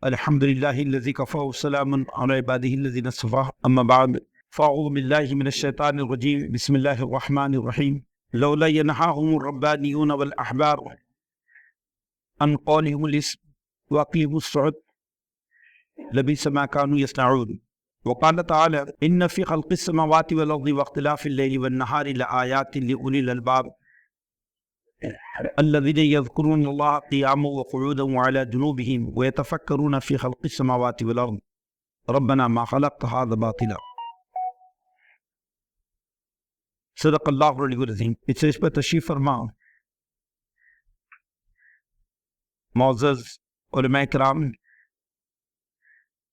الحمد لله الذي كفى وسلام على عباده الذين اصطفى اما بعد فاعوذ بالله من الشيطان الرجيم بسم الله الرحمن الرحيم لولا ينهاهم الربانيون والاحبار عن قولهم الاسم واقيموا الصعد لبئس ما كانوا يصنعون وقال تعالى ان في خلق السماوات والارض واختلاف الليل والنهار لآيات لأولي الالباب الذين يذكرون الله قياما وقعودا وعلى جنوبهم ويتفكرون في خلق السماوات والارض ربنا ما خلقت هذا باطلا صدق اللہ العلی العظیم۔ اس پر تشریف فرما معزز علماء کرام،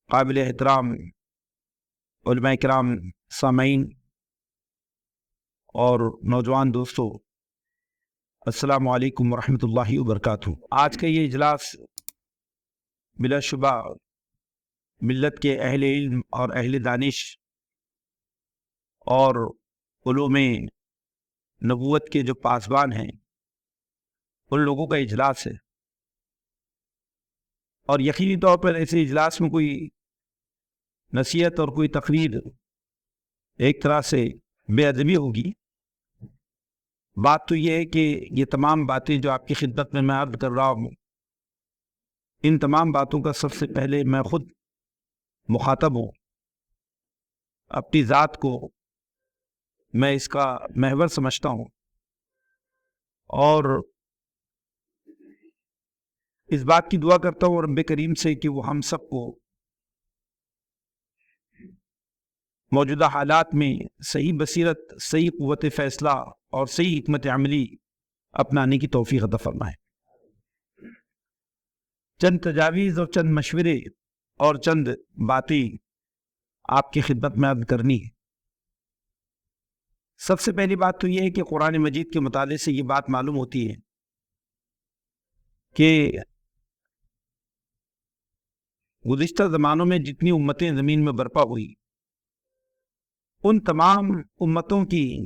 قابل احترام علماء کرام، سامعین اور نوجوان دوستو، السلام علیکم ورحمۃ اللہ وبرکاتہ۔ آج کا یہ اجلاس بلا شبہ ملت کے اہل علم اور اہل دانش اور علوم نبوت کے جو پاسبان ہیں ان لوگوں کا اجلاس ہے، اور یقینی طور پر ایسے اجلاس میں کوئی نصیحت اور کوئی تقریر ایک طرح سے بے ادبی ہوگی۔ بات تو یہ ہے کہ یہ تمام باتیں جو آپ کی خدمت میں عرض کر رہا ہوں، ان تمام باتوں کا سب سے پہلے میں خود مخاطب ہوں، اپنی ذات کو میں اس کا محور سمجھتا ہوں، اور اس بات کی دعا کرتا ہوں رب کریم سے کہ وہ ہم سب کو موجودہ حالات میں صحیح بصیرت، صحیح قوت فیصلہ اور صحیح حکمت عملی اپنانے کی توفیق عطا فرمائے۔ چند تجاویز اور چند مشورے اور چند باتیں آپ کی خدمت میں عرض کرنی ہے۔ سب سے پہلی بات تو یہ ہے کہ قرآن مجید کے مطالعے سے یہ بات معلوم ہوتی ہے کہ گزشتہ زمانوں میں جتنی امتیں زمین میں برپا ہوئی، ان تمام امتوں کی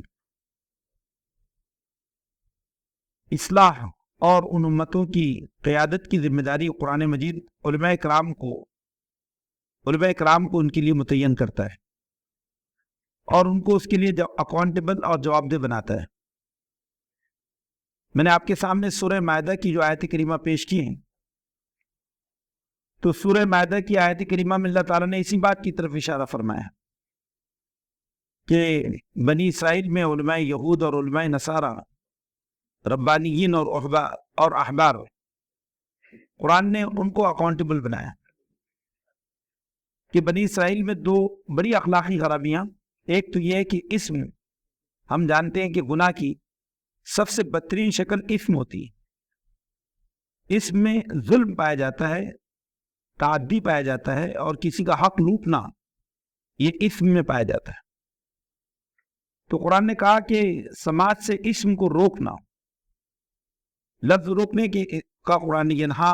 اصلاح اور ان امتوں کی قیادت کی ذمہ داری قرآن مجید علماء کرام کو ان کے لیے متعین کرتا ہے، اور ان کو اس کے لیے اکاؤنٹیبل اور جواب دہ بناتا ہے۔ میں نے آپ کے سامنے سورہ مائدہ کی جو آیت کریمہ پیش کی ہیں، تو سورہ مائدہ کی آیت کریمہ میں اللہ تعالیٰ نے اسی بات کی طرف اشارہ فرمایا کہ بنی اسرائیل میں علماء یہود اور علماء نصارہ، ربانیین اور احبار، قرآن نے ان کو اکاؤنٹیبل بنایا کہ بنی اسرائیل میں دو بڑی اخلاقی خرابیاں، ایک تو یہ ہے کہ اسم، ہم جانتے ہیں کہ گناہ کی سب سے بدترین شکل اسم ہوتی ہے۔ اسم میں ظلم پایا جاتا ہے، تعدی پایا جاتا ہے، اور کسی کا حق لوٹنا یہ اسم میں پایا جاتا ہے۔ تو قرآن نے کہا کہ سماج سے اسم کو روکنا، لفظ روکنے کا قرآن نے ینہا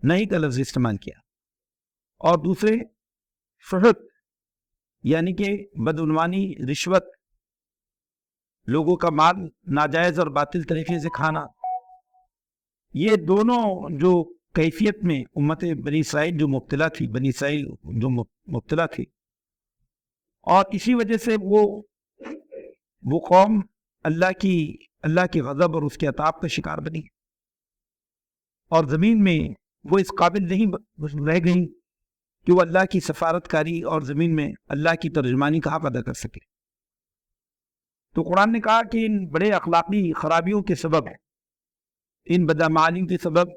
نہیں کا لفظ استعمال کیا، اور دوسرے فحت یعنی کہ بدعنوانی، رشوت، لوگوں کا مال ناجائز اور باطل طریقے سے کھانا، یہ دونوں جو کیفیت میں امت بنی اسرائیل جو مبتلا تھی، اور اسی وجہ سے وہ قوم اللہ کی غضب اور اس کے عطاب کا شکار بنی، اور زمین میں وہ اس قابل نہیں رہ گئی کہ وہ اللہ کی سفارت کاری اور زمین میں اللہ کی ترجمانی کا حق ادا کر سکے۔ تو قرآن نے کہا کہ ان بڑے اخلاقی خرابیوں کے سبب، ان بدعمالیوں کے سبب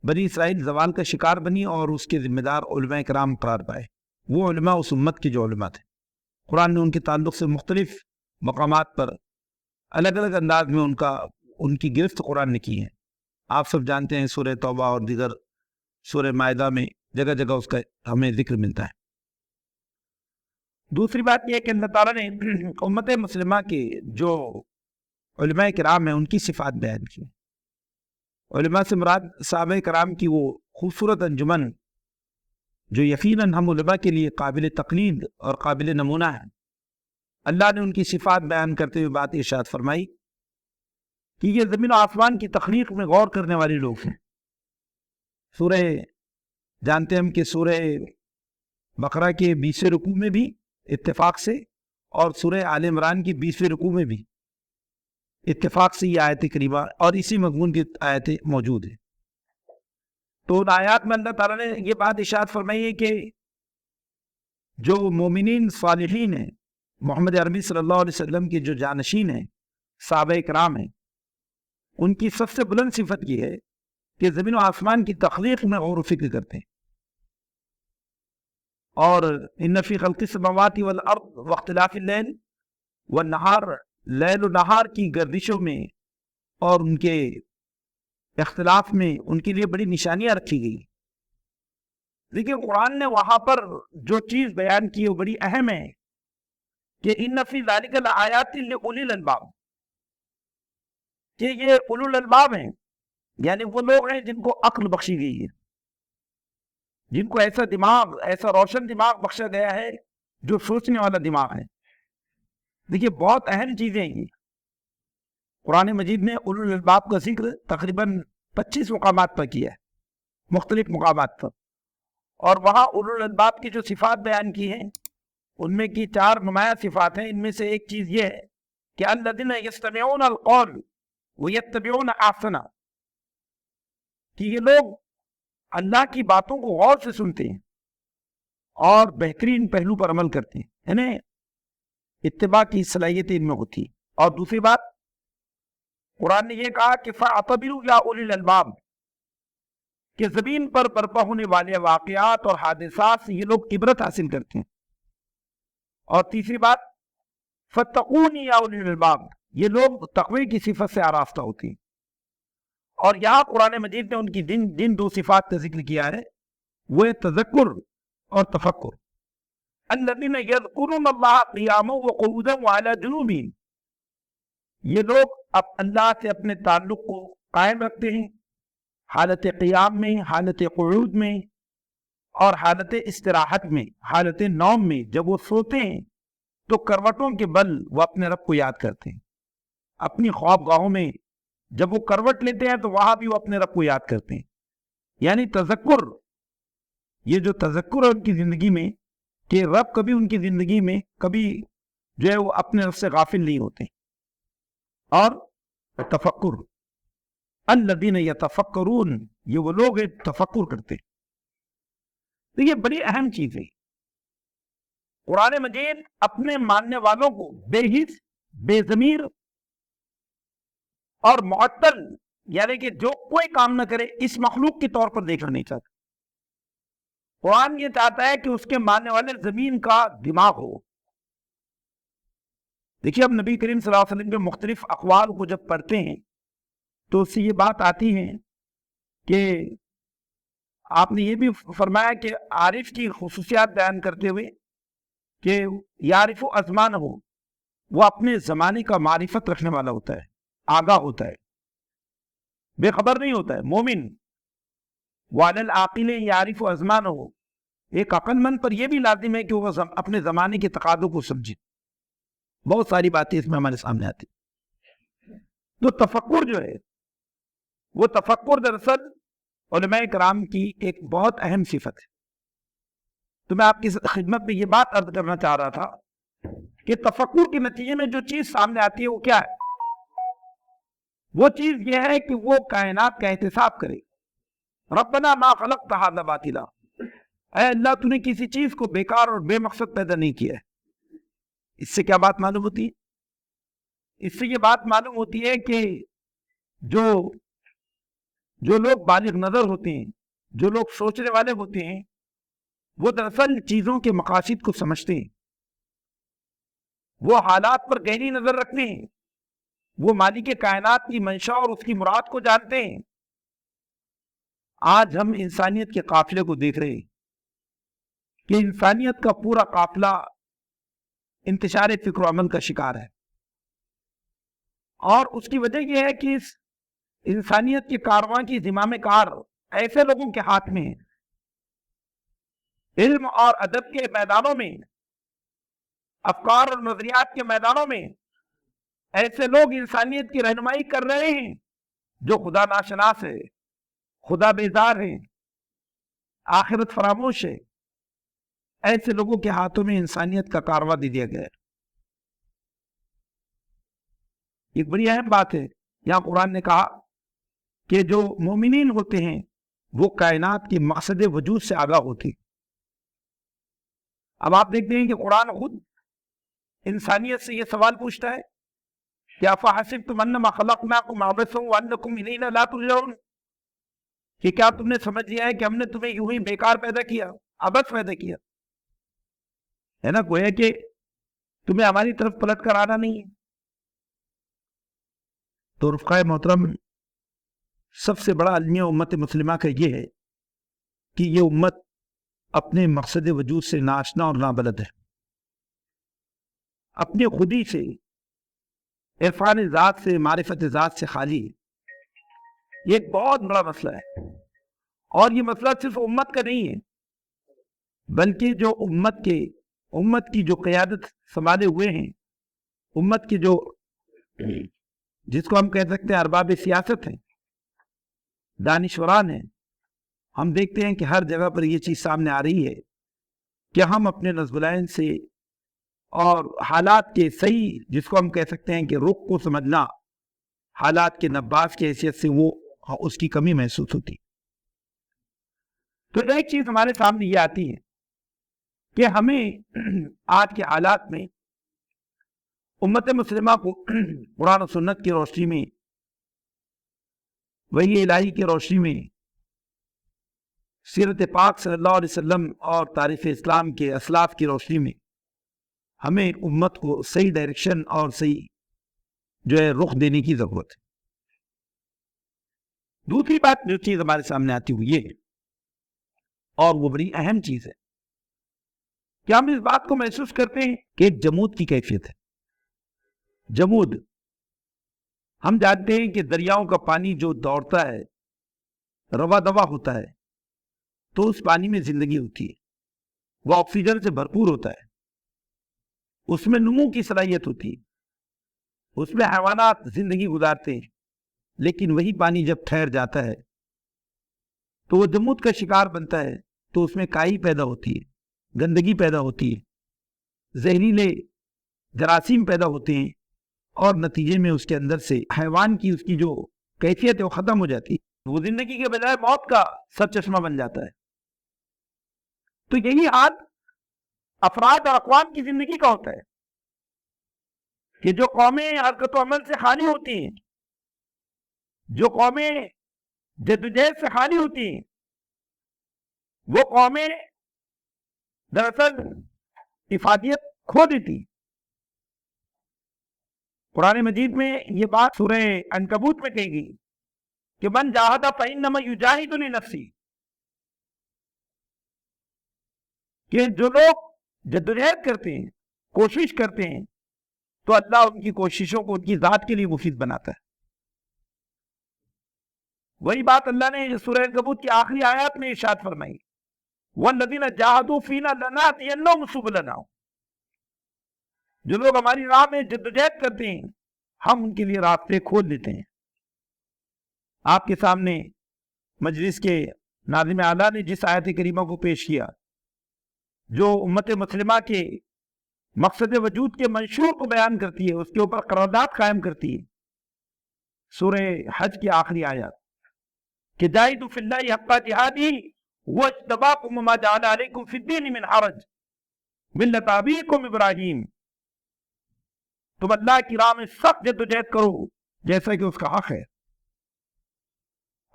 بنی اسرائیل زوال کا شکار بنی، اور اس کے ذمہ دار علماء کرام قرار پائے۔ وہ علماء اس امت کے جو علماء تھے، قرآن نے ان کے تعلق سے مختلف مقامات پر الگ الگ انداز میں ان کی گرفت قرآن نے کی ہے۔ آپ سب جانتے ہیں سورہ توبہ اور دیگر سورہ مائدہ میں جگہ جگہ اس کا ہمیں ذکر ملتا ہے۔ دوسری بات یہ ہے کہ اللہ تعالیٰ نے امت مسلمہ کے جو علماء کرام ہیں ان کی صفات بیان کی۔ علماء سے مراد صحابہ کرام کی وہ خوبصورت انجمن جو یقیناً ہم علماء کے لیے قابل تقلید اور قابل نمونہ ہے۔ اللہ نے ان کی صفات بیان کرتے ہوئے بات ارشاد فرمائی کہ یہ زمین و آسمان کی تخلیق میں غور کرنے والے لوگ ہیں۔ سورہ جانتے ہیں ہم کہ سورہ بقرہ کے 20ویں رکوع میں بھی اتفاق سے اور سورہ آل عمران کی 20ویں رکوع میں بھی اتفاق سے یہ آیت کریمہ اور اسی مضمون کی آیتیں موجود ہیں۔ تو ان آیات میں اللہ تعالیٰ نے یہ بات ارشاد فرمائی ہے کہ جو مومنین صالحین ہیں، محمد عربی صلی اللہ علیہ وسلم کے جو جانشین ہیں، صحابہ کرام ہیں، ان کی سب سے بلند صفت یہ ہے کہ زمین و آسمان کی تخلیق میں غور و فکر کرتے ہیں، اور ان فی خلق السماوات والارض واختلاف اللیل والنہار، لیل و نہار کی گردشوں میں اور ان کے اختلاف میں ان کے لیے بڑی نشانیاں رکھی گئی۔ لیکن قرآن نے وہاں پر جو چیز بیان کی وہ بڑی اہم ہے کہ ان فی ذالک لآیات لأولی الالباب، کہ یہ اولو الالباب ہیں، یعنی وہ لوگ ہیں جن کو عقل بخشی گئی ہے، جن کو ایسا دماغ، ایسا روشن دماغ بخشا گیا ہے جو سوچنے والا دماغ ہے۔ دیکھیے بہت اہم چیزیں ہیں۔ قرآن مجید نے اولو الالباب کا ذکر تقریباً 25 مقامات پر کیا ہے، مختلف مقامات پر، اور وہاں اولو الالباب کی جو صفات بیان کی ہیں ان میں کی 4 نمایاں صفات ہیں۔ ان میں سے ایک چیز یہ ہے کہ الذین یستمعون القول ویتبعون احسنہ، کہ یہ لوگ اللہ کی باتوں کو غور سے سنتے ہیں اور بہترین پہلو پر عمل کرتے ہیں، یعنی اتباع کی صلاحیت ان میں ہوتی ہے۔ اور دوسری بات قرآن نے یہ کہا کہ فَاعْتَبِرُوا يَا أُولِي الْأَلْبَابِ، کہ زمین پر برپا ہونے والے واقعات اور حادثات سے یہ لوگ عبرت حاصل کرتے ہیں۔ اور تیسری بات فَاتَّقُونِ يَا أُولِي الْأَلْبَابِ، یہ لوگ تقوی کی صفت سے آراستہ ہوتے ہیں۔ اور یہاں قرآن مجید نے ان کی جن 2 صفات کا ذکر کیا ہے وہ تذکر اور تفکر۔ الذین یذکرون اللہ قیاما وقعودا وعلی جنوبہم، یہ لوگ اب اللہ سے اپنے تعلق کو قائم رکھتے ہیں حالت قیام میں، حالت قعود میں، اور حالت استراحت میں، حالت نوم میں۔ جب وہ سوتے ہیں تو کروٹوں کے بل وہ اپنے رب کو یاد کرتے ہیں، اپنی خواب گاہوں میں جب وہ کروٹ لیتے ہیں تو وہاں بھی وہ اپنے رب کو یاد کرتے ہیں۔ یعنی تذکر، یہ جو تذکر ہے ان کی زندگی میں کہ رب کبھی ان کی زندگی میں کبھی جو ہے وہ اپنے رب سے غافل نہیں ہوتے۔ اور تفکر، الذین یتفکرون، یہ وہ لوگ ہیں تفکر کرتے ہیں۔ تو یہ بڑی اہم چیز ہے۔ قرآن مجید اپنے ماننے والوں کو بے حس، بے ضمیر اور معطل، یعنی کہ جو کوئی کام نہ کرے، اس مخلوق کے طور پر دیکھنا نہیں چاہتا۔ قرآن یہ چاہتا ہے کہ اس کے ماننے والے زمین کا دماغ ہو۔ دیکھیے اب نبی کریم صلی اللہ علیہ وسلم کے مختلف اقوال کو جب پڑھتے ہیں تو اس سے یہ بات آتی ہے کہ آپ نے یہ بھی فرمایا کہ عارف کی خصوصیات بیان کرتے ہوئے کہ یعرف ازمان ہو، وہ اپنے زمانے کا معرفت رکھنے والا ہوتا ہے، آگاہ ہوتا ہے، بے خبر نہیں ہوتا ہے۔ مومن وعلی العاقل یعرف ازمان ہو، ایک عقل مند پر یہ بھی لازم ہے کہ وہ اپنے زمانے کے تقاضوں کو سمجھے۔ بہت ساری باتیں اس میں ہمارے سامنے آتی۔ تو تفکر جو ہے وہ تفکر دراصل علماء کرام کی ایک بہت اہم صفت ہے۔ تو میں آپ کی خدمت میں یہ بات عرض کرنا چاہ رہا تھا کہ تفکر کے نتیجے میں جو چیز سامنے آتی ہے وہ کیا ہے؟ وہ چیز یہ ہے کہ وہ کائنات کا احتساب کرے۔ ربنا ما خلقت ھذا باطلا، اے اللہ تو نے کسی چیز کو بیکار اور بے مقصد پیدا نہیں کیا ہے۔ اس سے کیا بات معلوم ہوتی ہے؟ اس سے یہ بات معلوم ہوتی ہے کہ جو لوگ بالغ نظر ہوتے ہیں، جو لوگ سوچنے والے ہوتے ہیں، وہ دراصل چیزوں کے مقاصد کو سمجھتے ہیں، وہ حالات پر گہری نظر رکھتے ہیں، وہ مالک کائنات کی منشا اور اس کی مراد کو جانتے ہیں۔ آج ہم انسانیت کے قافلے کو دیکھ رہے ہیں کہ انسانیت کا پورا قافلہ انتشار فکر و عمل کا شکار ہے، اور اس کی وجہ یہ ہے کہ اس انسانیت کے کارواں کی زمام کار ایسے لوگوں کے ہاتھ میں ہے۔ علم اور ادب کے میدانوں میں، افکار اور نظریات کے میدانوں میں ایسے لوگ انسانیت کی رہنمائی کر رہے ہیں جو خدا ناشناس ہے، خدا بیزار ہیں۔ آخرت فراموش ہے، ایسے لوگوں کے ہاتھوں میں انسانیت کا کاروا دے دیا گیا ہے۔ ایک بڑی اہم بات ہے، یہاں قرآن نے کہا کہ جو مومنین ہوتے ہیں وہ کائنات کے مقصد وجود سے آگاہ ہوتے ہیں۔ اب آپ دیکھتے ہیں کہ قرآن خود انسانیت سے یہ سوال پوچھتا ہے کہ افحسبتم انما خلقناکم عبثا وانکم الینا لا ترجعون، کہ کیا تم نے سمجھ لیا ہے کہ ہم نے تمہیں یوں ہی بیکار پیدا کیا، عبث پیدا کیا ہے نا؟ گویا کہ تمہیں ہماری طرف پلٹ کر آنا نہیں ہے۔ تو رفقائے محترم، سب سے بڑا المیہ امت مسلمہ کا یہ ہے کہ یہ امت اپنے مقصد وجود سے ناشنا اور نابلد ہے، اپنی خودی سے، عرفان ذات سے، معرفت ذات سے خالی ہے۔ یہ ایک بہت بڑا مسئلہ ہے، اور یہ مسئلہ صرف امت کا نہیں ہے، بلکہ جو امت کی جو قیادت سنبھالے ہوئے ہیں، امت کی جو جس کو ہم کہہ سکتے ہیں ارباب سیاست ہیں، دانشوران ہیں، ہم دیکھتے ہیں کہ ہر جگہ پر یہ چیز سامنے آ رہی ہے کہ ہم اپنے نظم العین سے اور حالات کے صحیح، جس کو ہم کہہ سکتے ہیں کہ رخ کو سمجھنا، حالات کے نباز کی حیثیت سے وہ اس کی کمی محسوس ہوتی۔ تو ایک چیز ہمارے سامنے یہ آتی ہے کہ ہمیں آج کے حالات میں امت مسلمہ کو قرآن و سنت کی روشنی میں، وحی الہی کی روشنی میں، سیرت پاک صلی اللہ علیہ وسلم اور تاریخ اسلام کے اسلاف کی روشنی میں ہمیں امت کو صحیح ڈائریکشن اور صحیح جو ہے رخ دینے کی ضرورت ہے۔ دوسری بات جو چیز ہمارے سامنے آتی ہوئی ہے، اور وہ بڑی اہم چیز ہے، کہ ہم اس بات کو محسوس کرتے ہیں کہ ایک جمود کی کیفیت ہے۔ جمود، ہم جانتے ہیں کہ دریاؤں کا پانی جو دوڑتا ہے، روا دوا ہوتا ہے، تو اس پانی میں زندگی ہوتی ہے، وہ آکسیجن سے بھرپور ہوتا ہے، اس میں نمو کی صلاحیت ہوتی ہے، اس میں حیوانات زندگی گزارتے ہیں۔ لیکن وہی پانی جب ٹھہر جاتا ہے تو وہ جمود کا شکار بنتا ہے، تو اس میں کائی پیدا ہوتی ہے، گندگی پیدا ہوتی ہے، زہریلے جراثیم پیدا ہوتے ہیں، اور نتیجے میں اس کے اندر سے حیوان کی اس کی جو کیفیت ہے وہ ختم ہو جاتی ہے، وہ زندگی کے بجائے موت کا سرچشمہ بن جاتا ہے۔ تو یہی حال افراد اور اقوام کی زندگی کا ہوتا ہے کہ جو قومیں حرکت و عمل سے خالی ہوتی ہیں، جو قومیں جدوجہد سے خالی ہوتی ہیں، وہ قومیں دراصل افادیت کھو دیتی ہیں۔ قرآن مجید میں یہ بات سورہ عنکبوت میں کہی گئی کہ من جاہد فإنما یجاہد لنفسہ، کہ جو لوگ جدوجہد کرتے ہیں، کوشش کرتے ہیں، تو اللہ ان کی کوششوں کو ان کی ذات کے لیے مفید بناتا ہے۔ وہی بات اللہ نے سورہ عنکبوت کی آخری آیات میں ارشاد فرمائی، وَالَّذِينَ جَاهَدُوا فِينَا لَنَهْدِيَنَّهُمْ سُبُلَنَا، جو لوگ ہماری راہ میں جدوجہد کرتے ہیں، ہم ان کے لیے راستے کھول دیتے ہیں۔ آپ کے سامنے مجلس کے ناظم اعلیٰ نے جس آیت کریمہ کو پیش کیا، جو امت مسلمہ کے مقصد وجود کے منشور کو بیان کرتی ہے، اس کے اوپر قرارداد قائم کرتی ہے، سورہ حج کی آخری آیات کہ جاہدوا فی اللہ حق جہادہ واجتباکم وما جعل علیکم فی الدین من حرج ملۃ ابیکم ابراہیم، تم اللہ کی راہ میں سخت جدوجہد کرو جیسا کہ اس کا حق ہے۔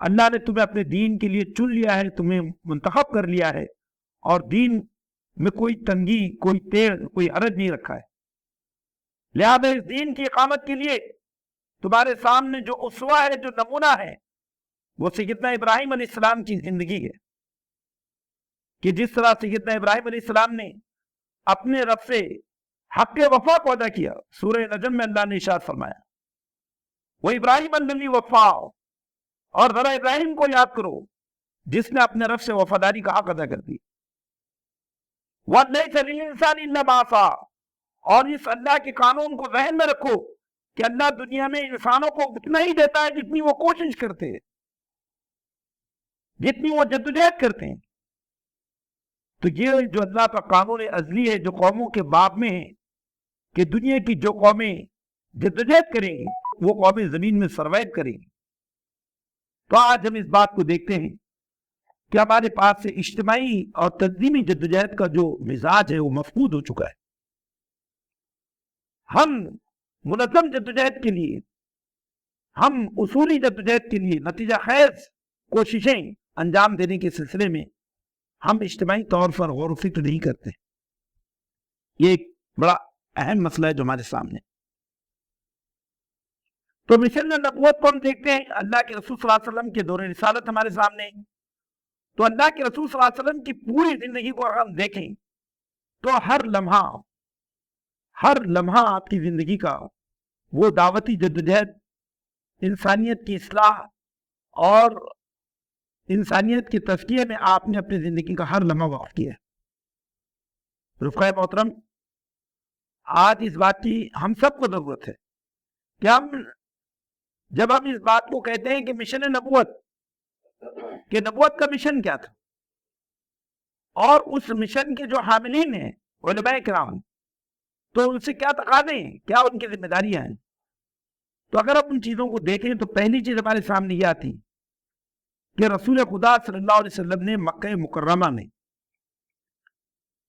اللہ نے تمہیں اپنے دین کے لیے چن لیا ہے، تمہیں منتخب کر لیا ہے، اور دین میں کوئی تنگی، کوئی تیڑ، کوئی حرج نہیں رکھا ہے۔ لہذا اس دین کی اقامت کے لیے تمہارے سامنے جو اسوہ ہے، جو نمونہ ہے، وہ سیدنا ابراہیم علیہ السلام کی زندگی ہے، کہ جس طرح سیدنا ابراہیم علیہ السلام نے اپنے رب سے حق وفا کو ادا کیا۔ سورہ نجم میں اللہ نے ارشاد فرمایا، وہ ابراہیم الذی وفا، اور ذرا ابراہیم کو یاد کرو جس نے اپنے رب سے وفاداری کا حق ادا کر دی۔ وَلَيْسَ لِلْإِنسَانِ إِلَّا مَا سَعَى، اور اس اللہ کے قانون کو ذہن میں رکھو کہ اللہ دنیا میں انسانوں کو اتنا ہی دیتا ہے جتنی وہ کوشش کرتے ہیں، جتنی وہ جدوجہد کرتے ہیں۔ تو یہ جو اللہ کا قانون ازلی ہے جو قوموں کے باب میں ہے کہ دنیا کی جو قومیں جدوجہد کریں گی وہ قومیں زمین میں سروائیو کریں گی. تو آج ہم اس بات کو دیکھتے ہیں کہ ہمارے پاس سے اجتماعی اور تنظیمی جدوجہد کا جو مزاج ہے وہ مفقود ہو چکا ہے. ہم منظم جدوجہد کے لیے، ہم اصولی جدوجہد کے لیے نتیجہ خیز کوششیں انجام دینے کے سلسلے میں ہم اجتماعی طور پر غور و فکر نہیں کرتے. یہ ایک بڑا اہم مسئلہ ہے جو ہمارے سامنے. تو مشن نبوت کو ہم دیکھتے ہیں، اللہ کے رسول صلی اللہ علیہ وسلم کے دور رسالت ہمارے سامنے ہے. تو اللہ کے رسول صلی اللہ علیہ وسلم کی پوری زندگی کو اگر ہم دیکھیں تو ہر لمحہ آپ کی زندگی کا وہ دعوتی جدوجہد، انسانیت کی اصلاح اور انسانیت کے تزکیے میں آپ نے اپنی زندگی کا ہر لمحہ وقف کیا ہے. رفقائے محترم، آج اس بات کی ہم سب کو ضرورت ہے کہ جب ہم اس بات کو کہتے ہیں کہ مشن نبوت، کہ نبوت کا مشن کیا تھا اور اس مشن کے جو حاملین ہیں علماء کرام، تو ان سے کیا تقاضے ہیں، کیا ان کی ذمہ داریاں ہیں. تو اگر ہم ان چیزوں کو دیکھیں تو پہلی چیز ہمارے سامنے یہ آتی کہ رسول خدا صلی اللہ علیہ وسلم نے مکہ مکرمہ میں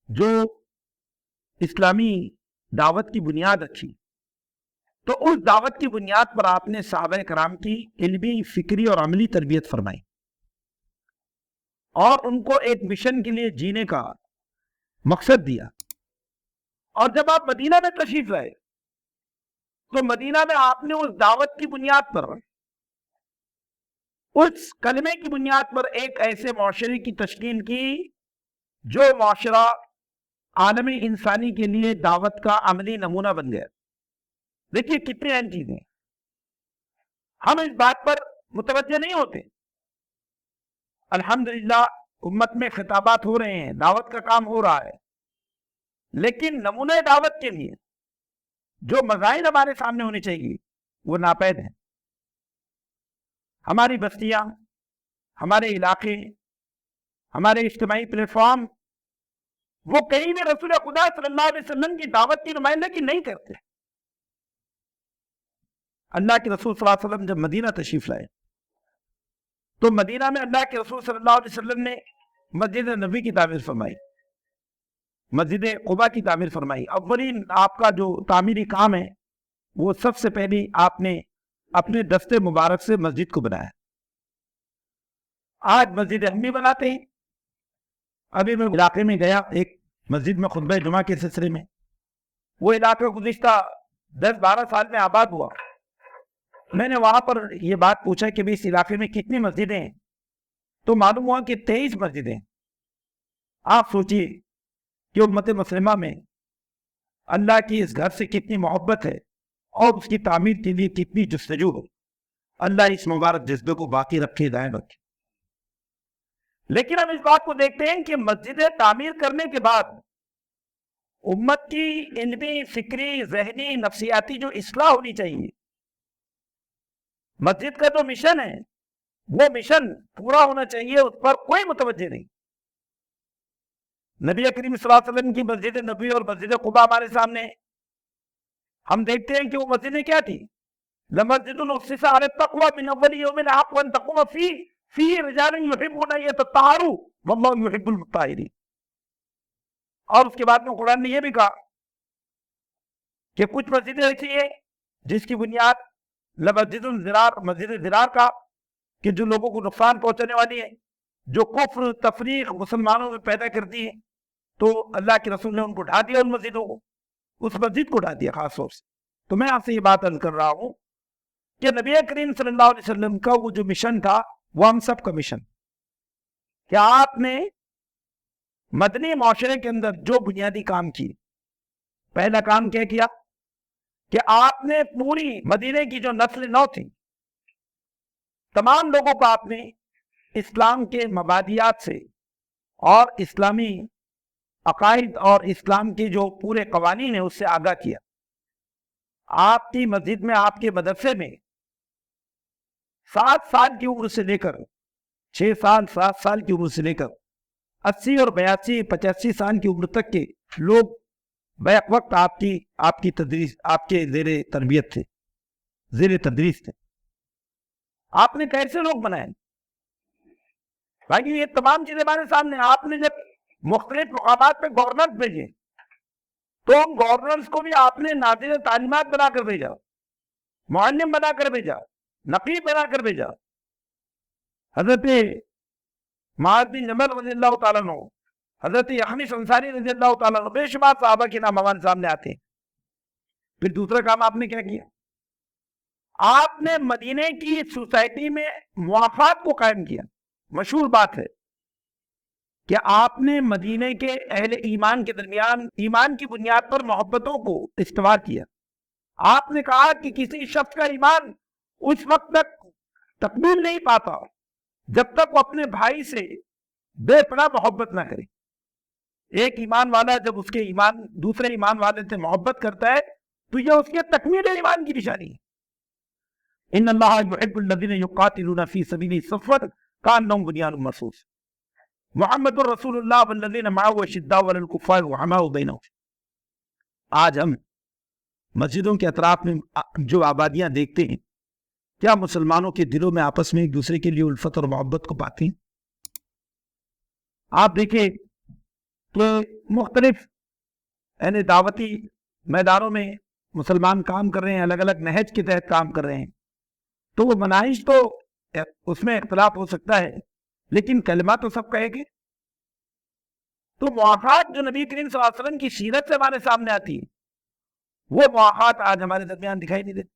جو اسلامی دعوت کی بنیاد رکھی، تو اس دعوت کی بنیاد پر آپ نے صحابہ کرام کی علمی، فکری اور عملی تربیت فرمائی اور ان کو ایک مشن کے لیے جینے کا مقصد دیا. اور جب آپ مدینہ میں تشریف لائے تو مدینہ میں آپ نے اس دعوت کی بنیاد پر، اس کلمے کی بنیاد پر ایک ایسے معاشرے کی تشکیل کی جو معاشرہ عالم انسانی کے لیے دعوت کا عملی نمونہ بن گیا. دیکھیے کتنی اہم چیزیں ہم اس بات پر متوجہ نہیں ہوتے. الحمدللہ امت میں خطابات ہو رہے ہیں، دعوت کا کام ہو رہا ہے، لیکن نمونہ دعوت کے لیے جو مظاہر ہمارے سامنے ہونے چاہیے وہ ناپید ہیں. ہماری بستیاں، ہمارے علاقے، ہمارے اجتماعی پلیٹ فارم وہ کہیں بھی رسول خدا صلی اللہ علیہ وسلم کی دعوت کی نمائندگی نہیں کرتے. اللہ کے رسول صلی اللہ علیہ وسلم جب مدینہ تشریف لائے تو مدینہ میں اللہ کے رسول صلی اللہ علیہ وسلم نے مسجد نبوی کی تعمیر فرمائی، مسجد قباء کی تعمیر فرمائی. اولین آپ کا جو تعمیری کام ہے وہ سب سے پہلی آپ نے اپنے دستے مبارک سے مسجد کو بنایا. آج مسجد ہم بھی بناتے ہیں. ابھی میں علاقے میں گیا ایک مسجد میں خطبہ جمعہ کے سلسلے میں، وہ علاقہ گزشتہ 10-12 سال میں آباد ہوا. میں نے وہاں پر یہ بات پوچھا کہ اس علاقے میں کتنی مسجدیں ہیں، تو معلوم ہوا کہ 23 مسجدیں. آپ سوچئے کہ امت مسلمہ میں اللہ کی اس گھر سے کتنی محبت ہے اور اس کی تعمیر کے لیے کتنی جستجو ہو. اللہ اس مبارک جذبے کو باقی رکھے، دائم رکھے. لیکن ہم اس بات کو دیکھتے ہیں کہ مسجدیں تعمیر کرنے کے بعد امت کی علمی، فکری، ذہنی، نفسیاتی جو اصلاح ہونی چاہیے، مسجد کا جو مشن ہے وہ مشن پورا ہونا چاہیے، اس پر کوئی متوجہ نہیں. نبی کریم صلی اللہ علیہ وسلم کی مسجد نبوی اور مسجد قباء ہمارے سامنے ہے. ہم دیکھتے ہیں کہ وہ مسجدیں کیا تھی. لَمَسْجِدٌ أُسِّسَ عَلَى التَّقْوَىٰ مِنْ أَوَّلِ يَوْمٍ أَحَقُّ أَن تَقُومَ فِيهِ رِجَالٌ يُحِبُّونَ أَن يَتَطَّهَّرُوا وَاللَّهُ يُحِبُّ الْمُطَّهِّرِينَ. اور اس کے بعد میں قرآن نے یہ بھی کہا کہ کچھ مسجدیں ایسی ہیں جس کی بنیاد لَمَسْجِدٌ ضِرَار، مسجد ضرار کا، کہ جو لوگوں کو نقصان پہنچانے والی ہے، جو کفر تفریق مسلمانوں میں پیدا کرتی ہے. تو اللہ کے رسول نے ان کو ڈھا دیا، ان مسجدوں کو، اس مسجد کو ڈھا دیا خاص طور سے. تو میں آپ سے یہ بات عرض کر رہا ہوں کہ نبی کریم صلی اللہ علیہ وسلم کا وہ جو مشن تھا وہ ہم سب کا مشن. کہ آپ نے مدنی معاشرے کے اندر جو بنیادی کام کی، پہلا کام کیا کیا کہ آپ نے پوری مدینے کی جو نسل نو تھی تمام لوگوں کو آپ نے اسلام کے مبادیات سے اور اسلامی عقائد اور اسلام کے جو پورے قوانین ہیں اس سے آگاہ کیا. آپ کی مسجد میں، آپ کے مدرسے میں 7 سال کی عمر سے لے کر 6 سال 7 سال کی عمر سے لے کر 80 اور 82 85 سال کی عمر تک کے لوگ بیک وقت آپ کی تدریس، آپ کے زیر تربیت تھے، زیر تدریس تھے. آپ نے کیسے لوگ بنائے بھائی؟ یہ تمام چیزیں ہمارے سامنے. آپ نے جب مختلف مقامات پہ گورنر بھیجے تو ان گورنرز کو بھی آپ نے ناظر تعلیمات بنا کر بھیجا، معلم بنا کر بھیجا، نقیب بنا کر بھیجا. حضرت معاذ بن جبل رضی اللہ تعالیٰ عنہ، حضرت اخنس انصاری رضی اللہ تعالیٰ عنہ، بے شمار صحابہ کے نام ہمارے سامنے آتے ہیں. پھر دوسرا کام آپ نے کیا کیا؟ آپ نے مدینے کی سوسائٹی میں موافقت کو قائم کیا. مشہور بات ہے کہ آپ نے مدینے کے اہل ایمان کے درمیان ایمان کی بنیاد پر محبتوں کو استوار کیا. آپ نے کہا کہ کسی شخص کا ایمان اس وقت تک تکمیل نہیں پاتا جب تک وہ اپنے بھائی سے بے پناہ محبت نہ کرے. ایک ایمان والا جب اس کے ایمان دوسرے ایمان والے سے محبت کرتا ہے تو یہ اس کے تکمیل ایمان کی نشانی ہے. ان اللہ یحب الذین یقاتلون فی سبیلہ صفا کانہم بنیان مرصوص محمد الرسول اللہ والذین معه اشداء علی الکفار رحماء بینہم. آج ہم مسجدوں کے اطراف میں جو آبادیاں دیکھتے ہیں، کیا مسلمانوں کے دلوں میں آپس میں ایک دوسرے کے لیے الفت اور محبت کو پاتے ہیں؟ آپ دیکھیں کہ مختلف یعنی دعوتی میدانوں میں مسلمان کام کر رہے ہیں، الگ الگ نہج کے تحت کام کر رہے ہیں، تو وہ مناہج تو اس میں اختلاف ہو سکتا ہے لیکن کلمہ تو سب کہے گے. تو مواقعات جو نبی کریم صلی اللہ علیہ وسلم کی سیرت سے ہمارے سامنے آتی ہے وہ مواقعات آج ہمارے درمیان دکھائی نہیں دیتے.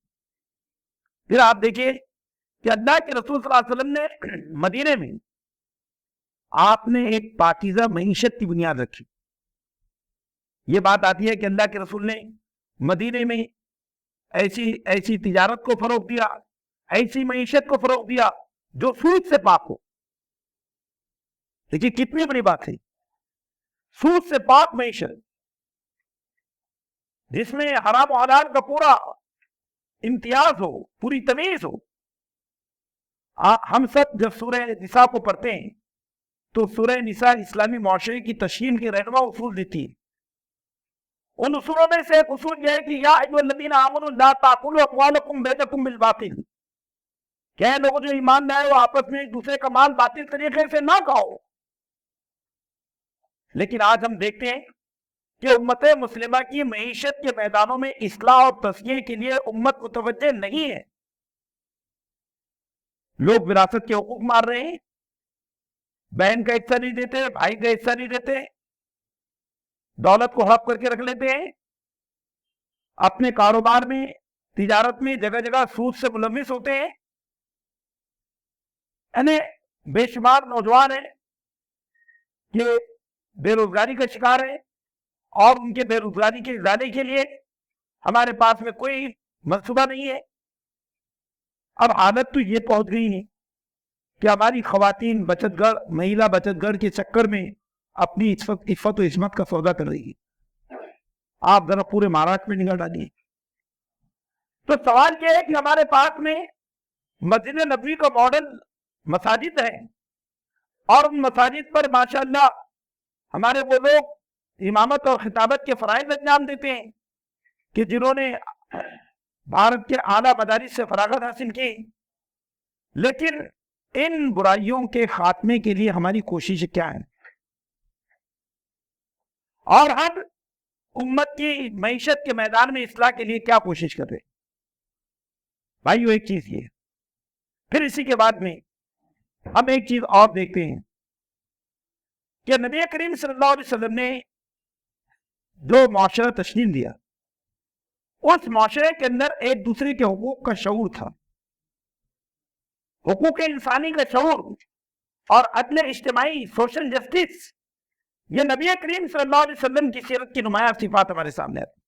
پھر آپ دیکھیے کہ اللہ کے رسول صلی اللہ علیہ وسلم نے مدینے میں آپ نے ایک پاکیزہ معیشت کی بنیاد رکھی. یہ بات آتی ہے کہ اللہ کے رسول نے مدینے میں ایسی تجارت کو فروغ دیا، ایسی معیشت کو فروغ دیا جو سود سے پاک ہو. دیکھیے کتنی بڑی بات ہے، سود سے پاک معیشت جس میں حرام و حلال کا پورا امتیاز ہو، پوری تمیز ہو. ہم سب جب سورہ نساء کو پڑھتے ہیں تو سورہ نساء اسلامی معاشرے کی تشکیل کے رہنما اصول دیتی ہے. ان اصولوں میں سے ایک اصول یہ ہے کہ یا ایھا الذین آمنوا لا تاکلوا اموالکم بینکم بالباطل، کہ لوگوں جو ایمان لائے وہ آپس میں ایک دوسرے کا مال باطل طریقے سے نہ کھاؤ. لیکن آج ہم دیکھتے ہیں کہ امت مسلمہ کی معیشت کے میدانوں میں اصلاح اور تصحیح کے لیے امت متوجہ نہیں ہے. لوگ وراثت کے حقوق مار رہے ہیں، بہن کا حصہ نہیں دیتے، بھائی کا حصہ نہیں دیتے، دولت کو ہڑپ کر کے رکھ لیتے ہیں، اپنے کاروبار میں تجارت میں جگہ جگہ سود سے ملوث ہوتے ہیں. یعنی بے شمار نوجوان ہیں کہ بے روزگاری کا شکار ہے اور ان کے بے روزگاری کے ازالے کے لیے ہمارے پاس میں کوئی منصوبہ نہیں ہے. اب حالت تو یہ پہنچ گئی ہے کہ ہماری خواتین بچت گھر، مہیلا بچت گھر کے چکر میں اپنی عفت و عصمت کا سودا کر رہی ہے. آپ ذرا پورے مہاراشٹر میں نگاہ ڈالیے تو سوال یہ ہے کہ ہمارے پاس میں مسجد نبوی کا ماڈل مساجد ہے اور ان مساجد پر ماشاءاللہ ہمارے وہ لوگ امامت اور خطابت کے فرائض انجام دیتے ہیں کہ جنہوں نے بھارت کے اعلیٰ مدارس سے فراغت حاصل کی. لیکن ان برائیوں کے خاتمے کے لیے ہماری کوشش کیا ہے اور ہم امت کی معیشت کے میدان میں اصلاح کے لیے کیا کوشش کر رہے ہیں؟ بھائیو ایک چیز یہ ہے. پھر اسی کے بعد میں ہم ایک چیز اور دیکھتے ہیں کہ نبی کریم صلی اللہ علیہ وسلم نے جو معاشرہ تشکیل دیا اس معاشرے کے اندر ایک دوسرے کے حقوق کا شعور تھا، حقوق انسانی کا شعور اور عدل اجتماعی، سوشل جسٹس. یہ نبی کریم صلی اللہ علیہ وسلم کی سیرت کی نمایاں صفات ہمارے سامنے آتی.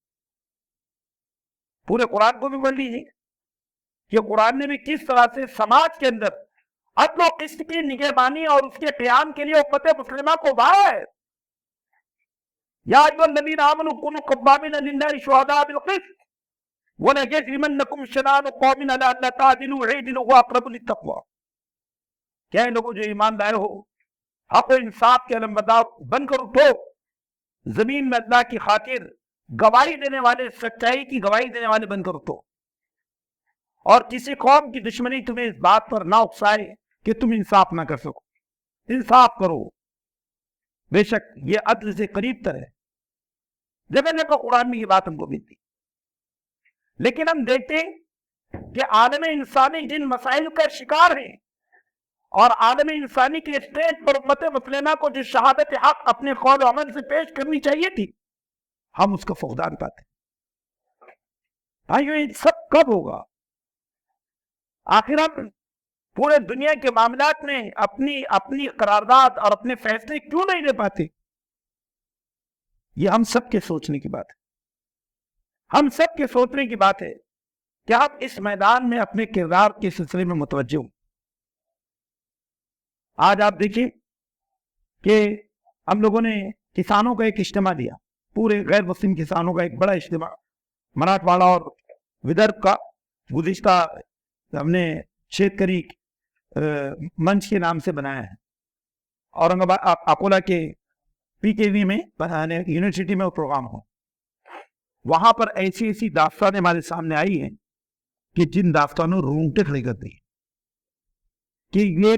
پورے قرآن کو بھی پڑھ لیجیے کہ قرآن نے بھی کس طرح سے سماج کے اندر عدل و قسط کی نگہبانی اور اس کے قیام کے لیے امت مسلمہ کو باہر ہے. یا ایھا الذین آمنوا کونوا قوامین للہ شہداء بالقسط ولا یجرمنکم شنآن قوم علی الا تعدلوا اعدلوا هو اقرب للتقوی. کیا لوگوں جو ایمان لائے ہو حق و انصاف کے علمبردار بن کر اٹھو، زمین میں اللہ کی خاطر گواہی دینے والے، سچائی کی گواہی دینے والے بن کر اٹھو، اور کسی قوم کی دشمنی تمہیں اس بات پر نہ اکسائے کہ تم انصاف نہ کر سکو، انصاف کرو، بے شک یہ عدل سے قریب تر ہے۔ جگہ جگہ قرآن میں یہ بات ہم کو ملتی، لیکن ہم دیکھتے ہیں کہ عالم انسانی جن مسائل کا شکار ہیں، اور عالم انسانی کے اسٹیج پر امت مسلمہ کو جس شہادت حق اپنے قول و عمل سے پیش کرنی چاہیے تھی، ہم اس کا فقدان پاتے ہیں۔ بھائیو، یہ سب کب ہوگا؟ آخر ہم پورے دنیا کے معاملات میں اپنی قرارداد اور اپنے فیصلے کیوں نہیں لے پاتے؟ یہ ہم سب کے سوچنے کی بات ہے، ہم سب کے سوچنے کی بات ہے کہ ہم اس میدان میں اپنے کردار کے سلسلے میں متوجہ ہوں۔ آج آپ دیکھیں کہ ہم لوگوں نے کسانوں کا ایک اجتماع دیا، پورے غیر مسلم کسانوں کا ایک بڑا اجتماع مراٹھواڑہ اور ودرب کا، گزشتہ ہم نے شیتکری منچ کے نام سے بنایا ہے، اورنگ آباد اکولا کے پی کے وی میں یونیورسٹی میں وہ پروگرام ہو، وہاں پر ایسی ایسی داستانیں ہمارے سامنے آئی ہیں کہ جن داستانوں رونگٹے کھڑے کر دی کہ یہ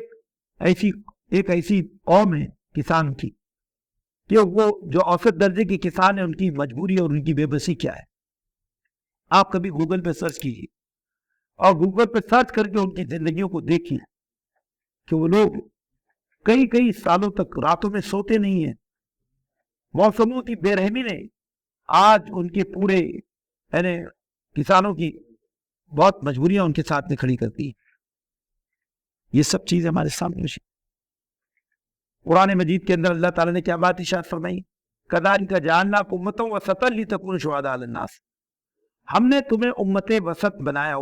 ایک ایسی قوم ہے کسان کی کہ وہ جو اوسط درجے کے کسان ہیں ان کی مجبوری اور ان کی بے بسی کیا ہے۔ آپ کبھی گوگل پہ سرچ کیجیے اور گوگل پہ سرچ کر کے ان کی زندگیوں کو دیکھیے کہ وہ لوگ کئی کئی سالوں تک راتوں میں سوتے نہیں ہیں۔ موسموں کی بے رحمی نے آج ان کے پورے یعنی کسانوں کی بہت مجبوریاں ان کے ساتھ میں کھڑی کرتی ہیں۔ یہ سب چیزیں ہمارے سامنے قرآن مجید کے اندر اللہ تعالیٰ نے کیا بات ارشاد فرمائی؟ کذالک جعلناکم امۃ وسطا لتکونوا شہداء علی الناس، ہم نے تمہیں امت وسط بنایا۔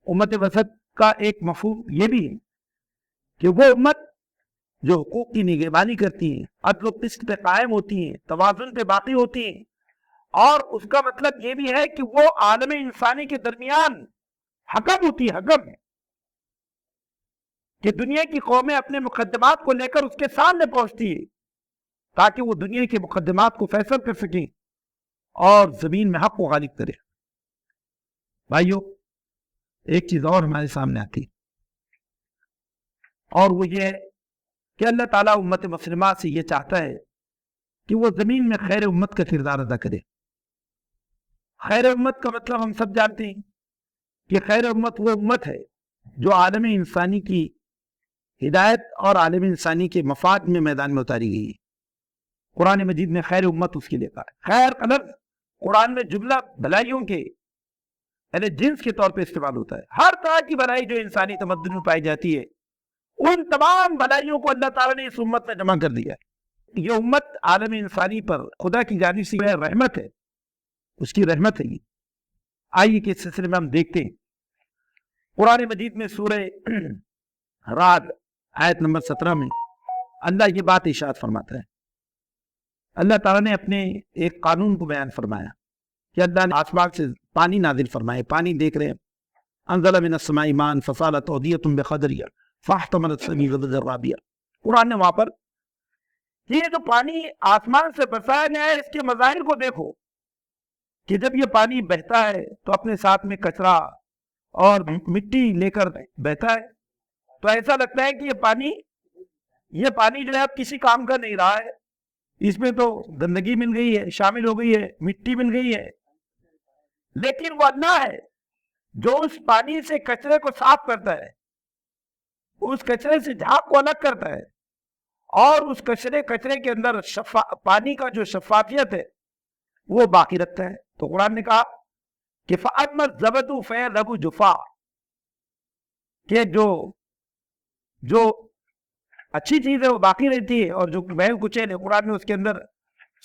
امت وسط کا ایک مفہوم یہ بھی ہے کہ وہ امت جو حقوق کی نگہبانی کرتی ہیں، عدل و قسط پہ قائم ہوتی ہیں، توازن پہ باقی ہوتی ہیں، اور اس کا مطلب یہ بھی ہے کہ وہ عالم انسانی کے درمیان حکم ہوتی ہے، حکم کہ دنیا کی قومیں اپنے مقدمات کو لے کر اس کے سامنے پہنچتی ہے تاکہ وہ دنیا کے مقدمات کو فیصل کر سکیں اور زمین میں حق کو غالب کرے۔ بھائیو، ایک چیز اور ہمارے سامنے آتی اور وہ یہ ہے کہ اللہ تعالیٰ امت مسلمہ سے یہ چاہتا ہے کہ وہ زمین میں خیر امت کا کردار ادا کرے۔ خیر امت کا مطلب ہم سب جانتے ہیں کہ خیر امت وہ امت ہے جو عالم انسانی کی ہدایت اور عالم انسانی کے مفاد میں میدان میں اتاری گئی ہے۔ قرآن مجید میں خیر امت اس کے لیے کہا ہے۔ خیر کا لفظ قرآن میں جملہ بھلائیوں کے یعنی جنس کے طور پہ استعمال ہوتا ہے۔ ہر طرح کی بھلائی جو انسانی تمدن میں پائی جاتی ہے، ان تمام بھلائیوں کو اللہ تعالیٰ نے اس امت میں جمع کر دیا ہے۔ یہ امت عالم انسانی پر خدا کی جانب سے رحمت ہے، اس کی رحمت ہے۔ یہ آئیے کہ اس سلسلے میں ہم دیکھتے ہیں قرآن مجید میں سورہ رعد آیت نمبر 17 میں اللہ یہ بات ارشاد فرماتا ہے۔ اللہ تعالیٰ نے اپنے ایک قانون کو بیان فرمایا کہ اللہ نے آسمان سے پانی نازل فرمائے، پانی دیکھ رہے ہیں، انزل من السماء ماء فصالت اودیۃ بقدرها فاحتمل السبیل زبد الرابیہ۔ قرآن نے وہاں پر یہ جو پانی آسمان سے برسایا گیا ہے، اس کے مظاہر کو دیکھو کہ جب یہ پانی بہتا ہے تو اپنے ساتھ میں کچرا اور مٹی لے کر بہتا ہے، تو ایسا لگتا ہے کہ یہ پانی جو ہے اب کسی کام کا نہیں رہا ہے، اس میں تو گندگی مل گئی ہے، شامل ہو گئی ہے، مٹی مل گئی ہے۔ لیکن وہ اللہ ہے جو اس پانی سے کچرے کو صاف کرتا ہے، اس کچرے سے جھاگ کو الگ کرتا ہے، اور اس کچرے کے اندر پانی کا جو شفافیت ہے وہ باقی رکھتا ہے۔ تو قرآن نے کہا کہ فَأَمَّا الزَّبَدُ فَيَذْهَبُ جُفَاءً، کہ جو اچھی چیز ہے وہ باقی رہتی ہے، اور جو محل کچیل ہے، قرآن نے اس کے اندر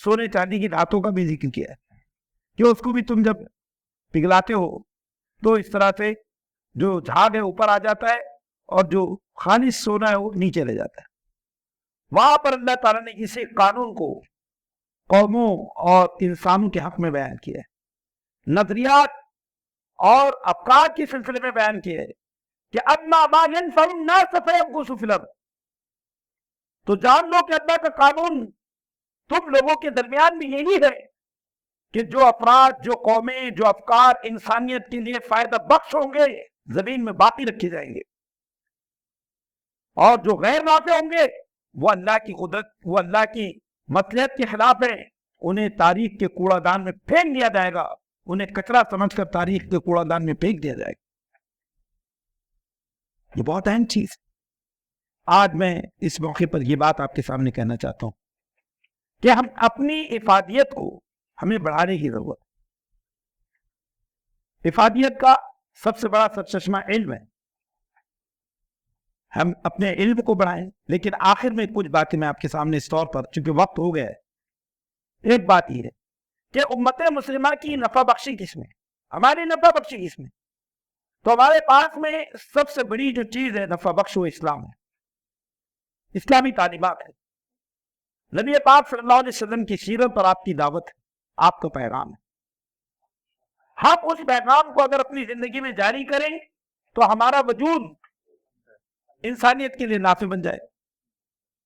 سونے چاندی کی دھاتوں کا بھی ذکر کیا ہے کہ اس کو بھی تم جب پگھلاتے ہو تو اس طرح سے جو جھاگ ہے اوپر آ جاتا ہے اور جو خالص سونا ہے وہ نیچے رہ جاتا ہے۔ وہاں پر اللہ تعالیٰ نے اسی قانون کو قوموں اور انسانوں کے حق میں بیان کیا ہے، نظریات اور افکار کے سلسلے میں بیان کیا ہے کہ اما ما ينفع الناس فيمكث في الارض، تو جان لو کہ اللہ کا قانون تم لوگوں کے درمیان بھی یہی ہے کہ جو افراد، جو قومیں، جو افکار انسانیت کے لیے فائدہ بخش ہوں گے زمین میں باقی رکھے جائیں گے، اور جو غیر نافع ہوں گے وہ اللہ کی قدرت، وہ اللہ کی مصلحت کے خلاف ہیں، انہیں تاریخ کے کوڑا دان میں پھینک دیا جائے گا، انہیں کچرا سمجھ کر تاریخ کے کوڑا دان میں پھینک دیا جائے گا۔ یہ بہت اہم چیز ہے۔ آج میں اس موقع پر یہ بات آپ کے سامنے کہنا چاہتا ہوں کہ ہم اپنی افادیت کو ہمیں بڑھانے کی ضرورت ہے۔ افادیت کا سب سے بڑا سرچشمہ علم ہے، ہم اپنے علم کو بڑھائیں۔ لیکن آخر میں کچھ باتیں میں آپ کے سامنے اس طور پر، چونکہ وقت ہو گیا ہے، ایک بات یہ ہے کہ امت مسلمہ کی نفع بخشی کس میں، ہماری نفع بخشی کس میں؟ تو ہمارے پاس میں سب سے بڑی جو چیز ہے نفع بخش، وہ اسلام ہے، اسلامی تعلیمات ہے، نبی پاک صلی اللہ علیہ وسلم کی سیرت اور آپ کی دعوت ہے، آپ کا پیغام ہے۔ ہم اس پیغام کو اگر اپنی زندگی میں جاری کریں تو ہمارا وجود انسانیت کے لیے نافع بن جائے،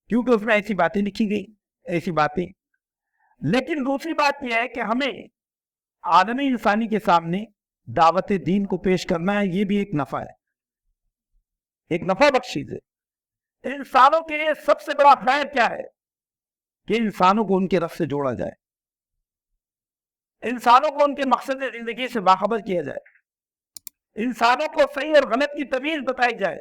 کیونکہ اس میں ایسی باتیں لکھی گئی، ایسی باتیں۔ لیکن دوسری بات یہ ہے کہ ہمیں عالمی انسانی کے سامنے دعوت دین کو پیش کرنا ہے، یہ بھی ایک نفع ہے، ایک نفع بخش چیز ہے۔ انسانوں کے لیے سب سے بڑا خیر کیا ہے کہ انسانوں کو ان کے رب سے جوڑا جائے، انسانوں کو ان کے مقصد زندگی سے باخبر کیا جائے، انسانوں کو صحیح اور غلط کی تمیز بتائی جائے۔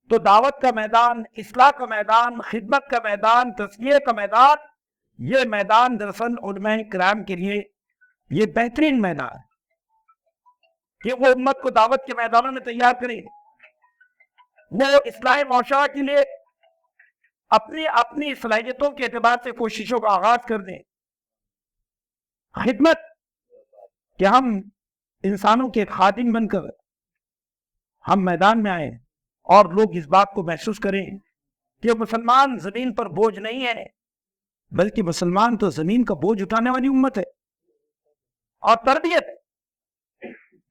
تو دعوت کا میدان، اصلاح کا میدان، خدمت کا میدان، تزکیہ کا میدان، یہ میدان دراصل علماء کرام کے لیے یہ بہترین میدان ہے کہ وہ امت کو دعوت کے میدانوں میں تیار کریں، وہ اصلاح معاشرہ کے لیے اپنی صلاحیتوں کے اعتبار سے کوششوں کا آغاز کر دیں۔ خدمت کہ ہم انسانوں کے خادم بن کر ہم میدان میں آئیں اور لوگ اس بات کو محسوس کریں کہ مسلمان زمین پر بوجھ نہیں ہے، بلکہ مسلمان تو زمین کا بوجھ اٹھانے والی امت ہے۔ اور تربیت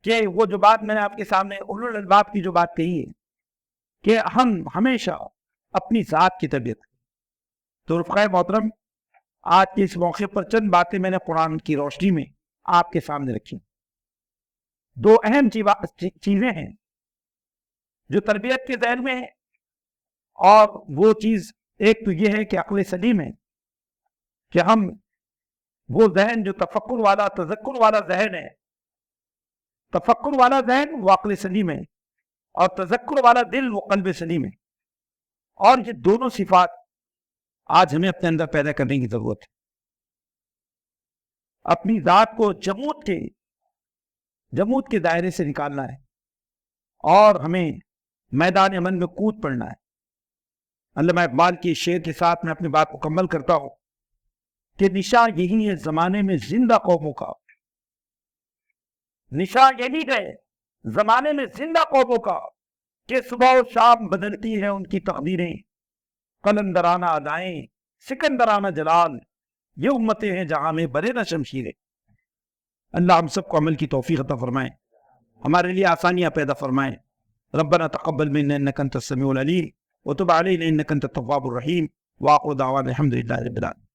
کہ وہ جو بات میں نے آپ کے سامنے اولو الالباب کی جو بات کہی ہے کہ ہم ہمیشہ اپنی ذات کی تربیت کریں۔ تو رفقائے محترم، آج کے اس موقع پر چند باتیں میں نے قرآن کی روشنی میں آپ کے سامنے رکھی۔ دو اہم چیزیں ہیں جو تربیت کے ذہن میں ہیں، اور وہ چیز ایک تو یہ ہے کہ عقل سلیم ہے، کہ ہم وہ ذہن جو تفکر والا، تذکر والا ذہن ہے، تفکر والا ذہن وہ عقل سلیم ہے، اور تذکر والا دل وہ قلب سلیم ہے، اور یہ دونوں صفات آج ہمیں اپنے اندر پیدا کرنے کی ضرورت ہے۔ اپنی ذات کو جمود کے دائرے سے نکالنا ہے، اور ہمیں میدان عمل میں کود پڑنا ہے۔ علامہ اقبال کی شعر کے ساتھ میں اپنی بات مکمل کرتا ہوں کہ نشاں یہی ہے زمانے میں زندہ قوموں کا، نشاں یہی ہے زمانے میں زندہ قوموں کا کہ صبح و شام بدلتی ہیں ان کی تقدیریں، قلندرانہ ادائیں، سکندرانہ جلال، یہ امتیں ہیں جہاں میں برے نہ شمشیریں۔ اللہ ہم سب کو عمل کی توفیق عطا فرمائے، ہمارے لیے آسانیاں پیدا فرمائے۔ ربنا تقبل منا انك انت السميع العليم وتب علينا انك انت التواب الرحيم، واخر دعوانا الحمد لله رب العالمين۔